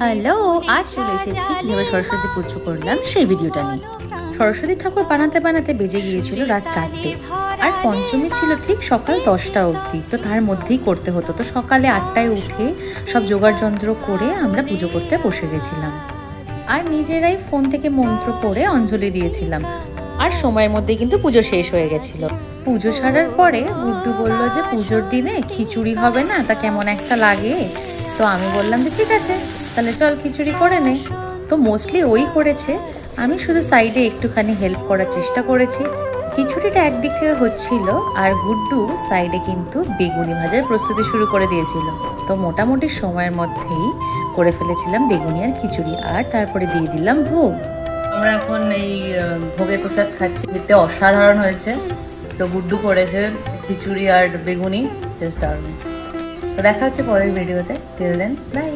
Hello, আজ চলে এসেছি কিভাবে সরস্বতী পুজো করলাম সেই ভিডিওটা নিয়ে। সরস্বতী ঠাকুর বানাতে বানাতে বেজে গিয়েছিল রাত 4টে, আর পঞ্চমী ছিল ঠিক সকাল 10টা অবধি। তো তার মধ্যেই করতে হতো। তো সকালে 8টায় উঠে সব জোগাড় যন্ত্র করে আমরা পুজো করতে বসে গেছিলাম, আর নিজেরাই ফোন থেকে মন্ত্র পড়ে অঞ্জলি দিয়েছিলাম। আর সময়ের মধ্যে কিন্তু পুজো শেষ হয়ে গেছিল। পুজো সারার পরে গুড্ডু বলল যে পুজোর দিনে খিচুড়ি হবে না, তা কেমন একটা লাগে। তো আমি বললাম যে ঠিক আছে, তাহলে চল খিচুড়ি করে নে। তো মোস্টলি ওই করেছে, আমি শুধু সাইডে একটুখানি হেল্প করার চেষ্টা করেছি। খিচুড়িটা একদিক থেকে হচ্ছিল, আর গুড্ডু সাইডে কিন্তু বেগুনি ভাজার প্রস্তুতি শুরু করে দিয়েছিল। তো মোটামুটি সময়ের মধ্যেই করে ফেলেছিলাম বেগুনি আর খিচুড়ি, আর তারপরে দিয়ে দিলাম ভোগ। আমরা এখন এই ভোগের প্রসাদ খাচ্ছি, খেতে অসাধারণ হয়েছে। তো গুড্ডু করেছে খিচুড়ি আর বেগুনি, জাস্ট দারুণ। তো দেখা হচ্ছে পরের ভিডিওতে। Till then, by.